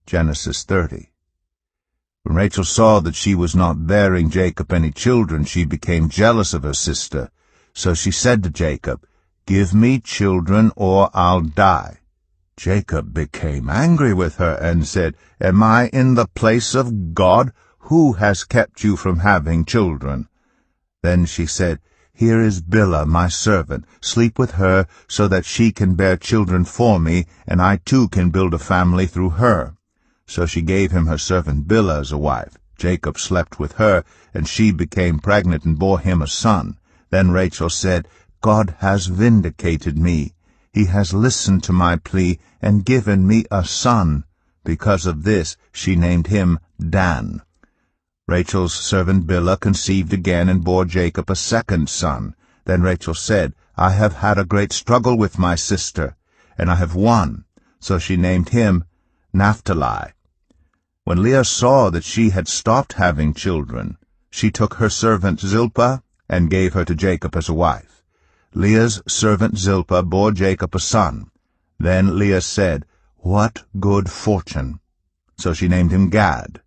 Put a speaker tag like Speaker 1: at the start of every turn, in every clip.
Speaker 1: Genesis 30. When Rachel saw that she was not bearing Jacob any children, she became jealous of her sister. So she said to Jacob, "Give me children, or I'll die." Jacob became angry with her and said, "Am I in the place of God? Who has kept you from having children?" Then she said, "Here is Bilhah, my servant. Sleep with her, so that she can bear children for me, and I too can build a family through her." So she gave him her servant Bilhah as a wife. Jacob slept with her, and she became pregnant and bore him a son. Then Rachel said, "God has vindicated me. He has listened to my plea and given me a son." Because of this she named him Dan. Rachel's servant Bilhah conceived again and bore Jacob a second son. Then Rachel said, "I have had a great struggle with my sister, and I have won." So she named him Naphtali. When Leah saw that she had stopped having children, she took her servant Zilpah and gave her to Jacob as a wife. Leah's servant Zilpah bore Jacob a son. Then Leah said, "What good fortune!" So she named him Gad.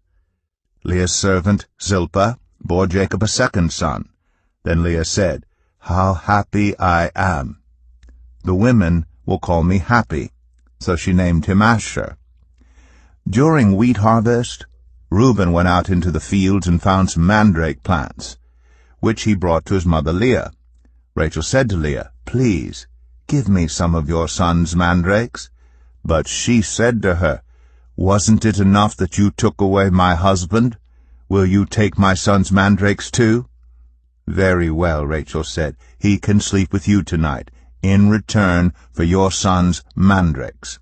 Speaker 1: Leah's servant Zilpah bore Jacob a second son. Then Leah said, "How happy I am! The women will call me happy." So she named him Asher. During wheat harvest, Reuben went out into the fields and found some mandrake plants, which he brought to his mother Leah. Rachel said to Leah, "Please, give me some of your son's mandrakes." But she said to her, "Wasn't it enough that you took away my husband? Will you take my son's mandrakes too?" "Very well," Rachel said, "he can sleep with you tonight, in return for your son's mandrakes."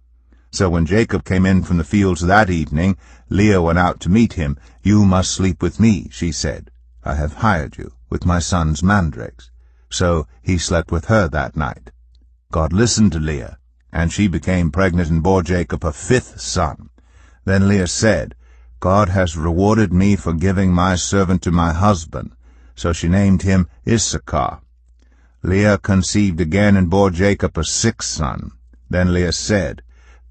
Speaker 1: So when Jacob came in from the fields that evening, Leah went out to meet him. "You must sleep with me," she said. "I have hired you with my son's mandrakes." So he slept with her that night. God listened to Leah, and she became pregnant and bore Jacob a fifth son. Then Leah said, "God has rewarded me for giving my servant to my husband." So she named him Issachar. Leah conceived again and bore Jacob a sixth son. Then Leah said,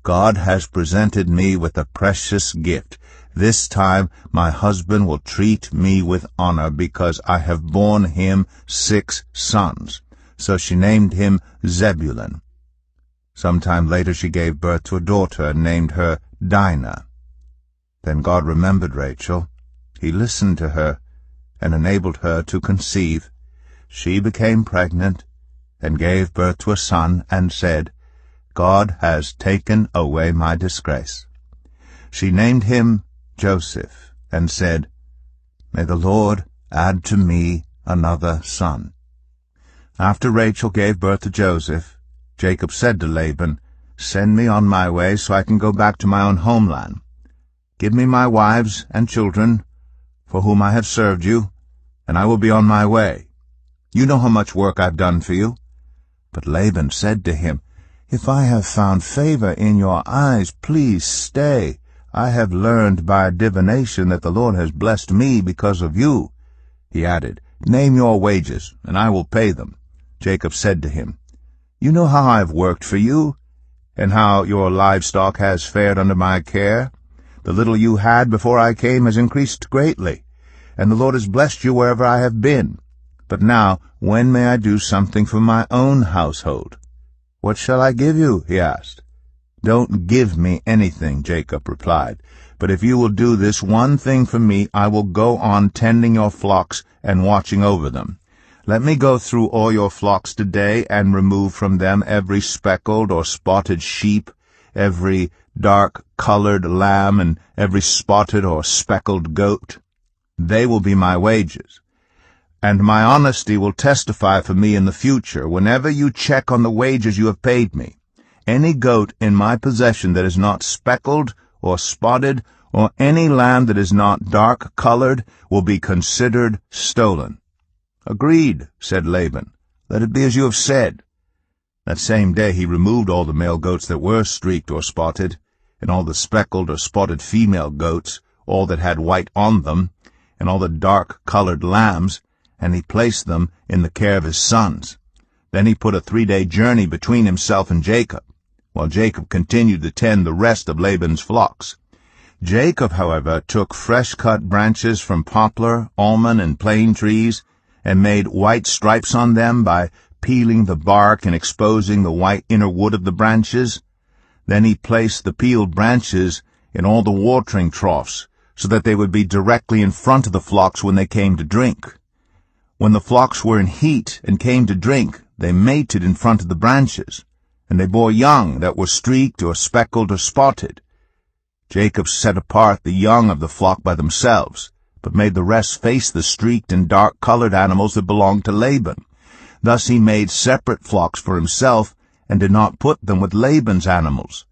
Speaker 1: "God has presented me with a precious gift. This time my husband will treat me with honor, because I have borne him 6 sons. So she named him Zebulun. Sometime later she gave birth to a daughter and named her Dinah. Then God remembered Rachel. He listened to her and enabled her to conceive. She became pregnant and gave birth to a son and said, "God has taken away my disgrace." She named him Joseph and said, "May the Lord add to me another son." After Rachel gave birth to Joseph, Jacob said to Laban, "Send me on my way so I can go back to my own homeland. Give me my wives and children, for whom I have served you, and I will be on my way. You know how much work I've done for you." But Laban said to him, "If I have found favor in your eyes, please stay. I have learned by divination that the Lord has blessed me because of you." He added, "Name your wages, and I will pay them." Jacob said to him, "You know how I have worked for you, and how your livestock has fared under my care. The little you had before I came has increased greatly, and the Lord has blessed you wherever I have been. But now, when may I do something for my own household?" "What shall I give you?" he asked. "Don't give me anything," Jacob replied. "But if you will do this one thing for me, I will go on tending your flocks and watching over them. Let me go through all your flocks today and remove from them every speckled or spotted sheep, every dark-colored lamb, and every spotted or speckled goat. They will be my wages. And my honesty will testify for me in the future whenever you check on the wages you have paid me. Any goat in my possession that is not speckled or spotted, or any lamb that is not dark-colored, will be considered stolen." "Agreed," said Laban. "Let it be as you have said." That same day he removed all the male goats that were streaked or spotted, and all the speckled or spotted female goats, all that had white on them, and all the dark-colored lambs, and he placed them in the care of his sons. Then he put a 3-day journey between himself and Jacob, while Jacob continued to tend the rest of Laban's flocks. Jacob, however, took fresh-cut branches from poplar, almond, and plane trees, and made white stripes on them by peeling the bark and exposing the white inner wood of the branches. Then he placed the peeled branches in all the watering troughs, so that they would be directly in front of the flocks when they came to drink. When the flocks were in heat and came to drink, they mated in front of the branches, and they bore young that were streaked or speckled or spotted. Jacob set apart the young of the flock by themselves, but made the rest face the streaked and dark-colored animals that belonged to Laban. Thus he made separate flocks for himself, and did not put them with Laban's animals.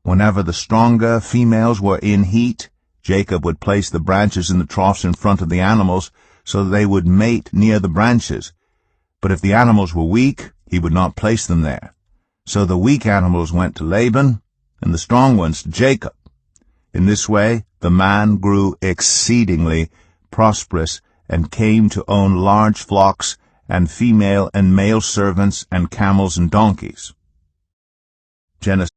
Speaker 1: Whenever the stronger females were in heat, Jacob would place the branches in the troughs in front of the animals, so that they would mate near the branches. But if the animals were weak, he would not place them there. So the weak animals went to Laban, and the strong ones to Jacob. In this way the man grew exceedingly prosperous, and came to own large flocks, and female and male servants, and camels and donkeys. Genesis